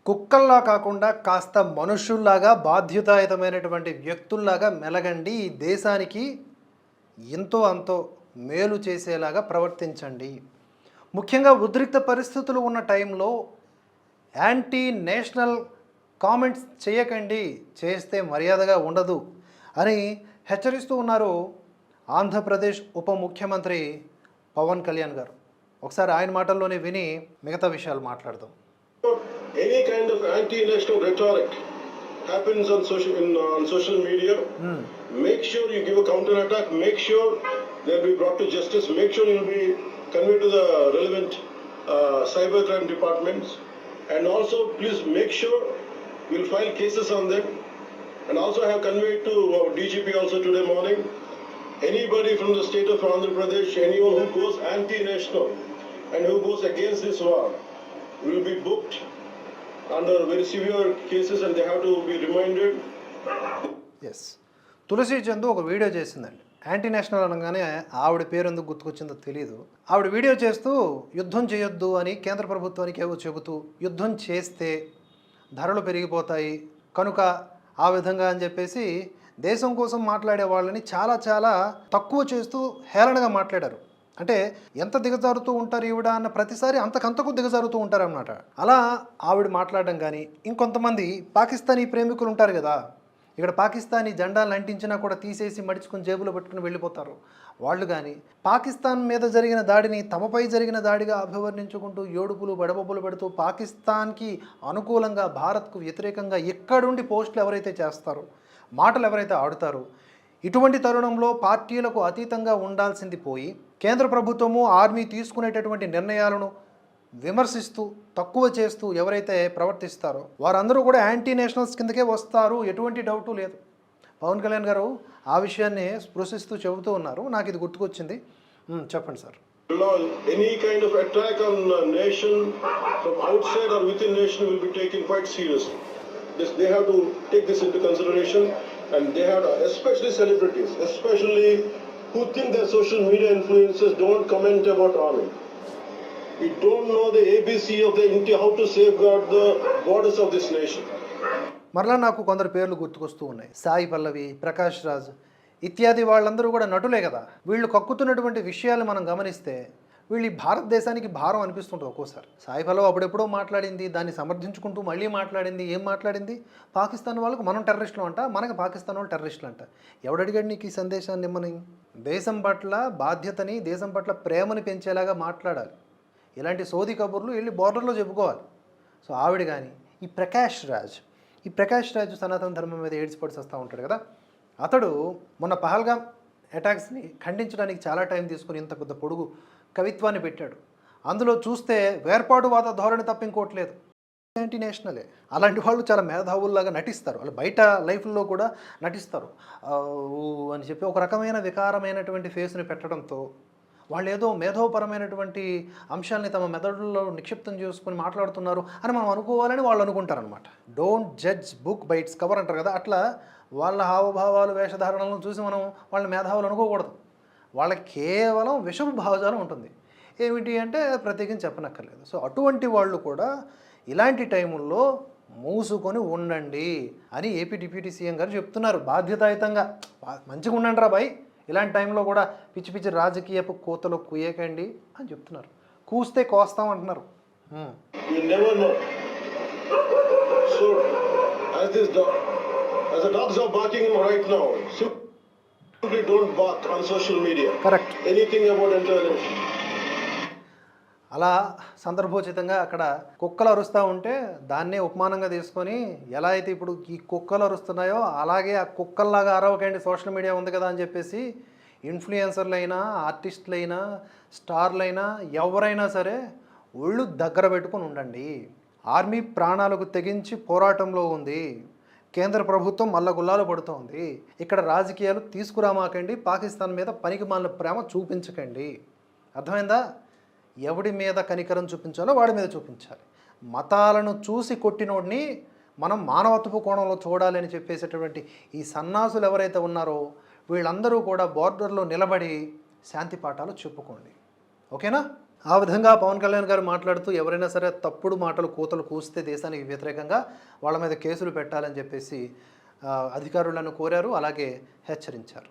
కుక్కల్లా కాకుండా కాస్త మనుషుల్లాగా బాధ్యతాయుతమైనటువంటి వ్యక్తుల్లాగా మెలగండి. ఈ దేశానికి ఎంతో అంతో మేలు చేసేలాగా ప్రవర్తించండి. ముఖ్యంగా ఉద్రిక్త పరిస్థితులు ఉన్న టైంలో యాంటీ నేషనల్ కామెంట్స్ చేయకండి, చేస్తే మర్యాదగా ఉండదు అని హెచ్చరిస్తూ ఉన్నారు ఆంధ్రప్రదేశ్ ఉప ముఖ్యమంత్రి పవన్ కళ్యాణ్ గారు. ఒకసారి ఆయన మాటల్లోనే విని మిగతా విషయాలు మాట్లాడదాం. Any kind of anti-national rhetoric happens on social media. Make sure you give a counter-attack. Make sure they'll be brought to justice. Make sure you'll be conveyed to the relevant cybercrime departments. And also, please make sure we'll file cases on them. And also, I have conveyed to DGP also today morning. Anybody from the state of Andhra Pradesh, anyone who goes anti-national and who goes against this war, will be booked under very severe cases and they have to be reminded. Yes, Tulasi Chandu ఒక video చేసిందండి. Anti national అనగానే ఆవిడ పేరు ఎందుకు గుర్తుకొచ్చిందో తెలియదు. ఆవిడ video చేస్తూ యుద్ధం చేయొద్దు అని కేంద్ర ప్రభుత్వానికి ఏవో చెబుతూ, యుద్ధం చేస్తే ధరలు పెరిగిపోతాయి కనుక ఆ విధంగా అని చెప్పేసి దేశం కోసం మాట్లాడే వాళ్ళని చాలా చాలా తక్కువ చేస్తూ హేళనగా మాట్లాడారు. అంటే ఎంత దిగజారుతూ ఉంటారు ఈవిడ అన్న ప్రతిసారి అంతకంతకు దిగజారుతూ ఉంటారన్నమాట. అలా ఆవిడ మాట్లాడడం కానీ, ఇంకొంతమంది పాకిస్తానీ ప్రేమికులు ఉంటారు కదా, ఇక్కడ పాకిస్తానీ జెండాలను అంటించినా కూడా తీసేసి మడుచుకుని జేబులో పెట్టుకుని వెళ్ళిపోతారు వాళ్ళు. కానీ పాకిస్తాన్ మీద జరిగిన దాడిని తమపై జరిగిన దాడిగా అభివర్ణించుకుంటూ ఏడుపులు బడబొబ్బులు పెడుతూ పాకిస్తాన్కి అనుకూలంగా భారత్కు వ్యతిరేకంగా ఎక్కడుండి పోస్టులు ఎవరైతే చేస్తారో, మాటలు ఎవరైతే ఆడుతారో, ఇటువంటి తరుణంలో పార్టీలకు అతీతంగా ఉండాల్సింది పోయి కేంద్ర ప్రభుత్వము ఆర్మీ తీసుకునేటటువంటి నిర్ణయాలను విమర్శిస్తూ తక్కువ చేస్తూ ఎవరైతే ప్రవర్తిస్తారో వారందరూ కూడా యాంటీ నేషనల్స్ కిందకే వస్తారు, ఎటువంటి డౌటు లేదు. పవన్ కళ్యాణ్ గారు ఆ విషయాన్ని స్పృశిస్తూ చెబుతూ ఉన్నారు. నాకు ఇది గుర్తుకొచ్చింది. చెప్పండి sir. Any kind of attack on a nation from outside or within nation will be taken quite seriously. They have to take this into consideration, and they have to, especially celebrities, especially who think that social media influencers don't comment about army. We don't know the ABC of the India, how to safeguard the borders of this nation. మరలా నాకు కొందరు పేర్లు గుర్తుకొస్తూ ఉన్నాయి. సాయి పల్లవి, ప్రకాష్ రాజ్ ఇత్యాది వాళ్ళందరూ కూడా నటులే కదా. వీళ్ళు కక్కుతున్నటువంటి విషయాలు మనం గమనిస్తే వీళ్ళు భారతదేశానికి భారం అనిపిస్తుంటుంది ఒక్కోసారి. సాయి పల్లవి అప్పుడెప్పుడో మాట్లాడింది, దాన్ని సమర్థించుకుంటూ మళ్ళీ మాట్లాడింది. ఏం మాట్లాడింది? పాకిస్తాన్ వాళ్ళకు మనం టెర్రరిస్టులు అంట, మనకు పాకిస్తాన్ వాళ్ళు టెర్రరిస్టులు అంట. ఎవడడిగాడు నీకు ఈ సందేశాన్ని ఇమ్మని? దేశం పట్ల బాధ్యతని, దేశం పట్ల ప్రేమని పెంచేలాగా మాట్లాడాలి. ఇలాంటి సోది కబుర్లు వెళ్ళి బోర్డర్లో చెప్పుకోవాలి. సో ఆవిడ కానీ ఈ ప్రకాష్ రాజ్ సనాతన ధర్మం మీద ఏడ్చిపడి వస్తూ ఉంటాడు కదా, అతడు మొన్న పహల్గామ్ అటాక్స్ని ఖండించడానికి చాలా టైం తీసుకుని ఇంత పెద్ద పొడుగు కవిత్వాన్ని పెట్టాడు. అందులో చూస్తే వేర్పాటువాద ధోరణి తప్ప ఇంకోట్లేదు. యాంటీ నేషనలే. అలాంటి వాళ్ళు చాలా మేధావుల్లాగా నటిస్తారు, వాళ్ళు బయట లైఫ్లో కూడా నటిస్తారు అని చెప్పి ఒక రకమైన వికారమైనటువంటి ఫేస్ని పెట్టడంతో వాళ్ళు ఏదో మేధోపరమైనటువంటి అంశాలని తమ మెదడుల్లో నిక్షిప్తం చేసుకుని మాట్లాడుతున్నారు అని మనం అనుకోవాలని వాళ్ళు అనుకుంటారనమాట. Don't judge book by its cover అంటారు కదా, అట్లా వాళ్ళ హావభావాలు వేషధారణలను చూసి మనం వాళ్ళ మేధావులు అనుకోకూడదు. వాళ్ళకి కేవలం విషపు భావజాలం ఉంటుంది. ఏమిటి అంటే ప్రత్యేకించి చెప్పనక్కర్లేదు. సో అటువంటి వాళ్ళు కూడా ఇలాంటి టైముల్లో మూసుకొని ఉండండి అని ఏపీ డిప్యూటీ సీఎం గారు చెప్తున్నారు బాధ్యతాయుతంగా. మంచిగా ఉండండి రా బాయ్, ఇలాంటి టైంలో కూడా పిచ్చి పిచ్చి రాజకీయపు కోతలు కుయ్యకండి అని చెప్తున్నారు. కూస్తే కోస్తాం అంటున్నారు. కరెక్ట్. అలా సందర్భోచితంగా అక్కడ కుక్కలు అరుస్తూ ఉంటే దాన్నే ఉపమానంగా తీసుకొని ఎలా అయితే ఇప్పుడు ఈ కుక్కలు అరుస్తున్నాయో అలాగే ఆ కుక్కల్లాగా అరవకండి, సోషల్ మీడియా ఉంది కదా అని చెప్పేసి ఇన్ఫ్లుయెన్సర్లైనా, ఆర్టిస్టులైనా, స్టార్లైనా ఎవరైనా సరే ఒళ్ళు దగ్గర పెట్టుకొని ఉండండి. ఆర్మీ ప్రాణాలకు తెగించి పోరాటంలో ఉంది. కేంద్ర ప్రభుత్వం మల్లగుల్లాలు పడుతోంది. ఇక్కడ రాజకీయాలు తీసుకురామాకండి, పాకిస్తాన్ మీద పనికిమాలిన ప్రేమ చూపించకండి. అర్థమైందా? ఎవడి మీద కనికరం చూపించాలో వాడి మీద చూపించాలి. మతాలను చూసి కొట్టినోడిని మనం మానవత్వపు కోణంలో చూడాలి అని చెప్పేసేటటువంటి ఈ సన్నాసులు ఎవరైతే ఉన్నారో వీళ్ళందరూ కూడా బోర్డర్లో నిలబడి శాంతి పాఠాలు చెప్పుకోండి. ఓకేనా? ఆ విధంగా పవన్ కళ్యాణ్ గారు మాట్లాడుతూ ఎవరైనా సరే తప్పుడు మాటలు కూతలు కూస్తే దేశానికి వ్యతిరేకంగా వాళ్ళ మీద కేసులు పెట్టాలని చెప్పేసి అధికారులను కోరారు, అలాగే హెచ్చరించారు.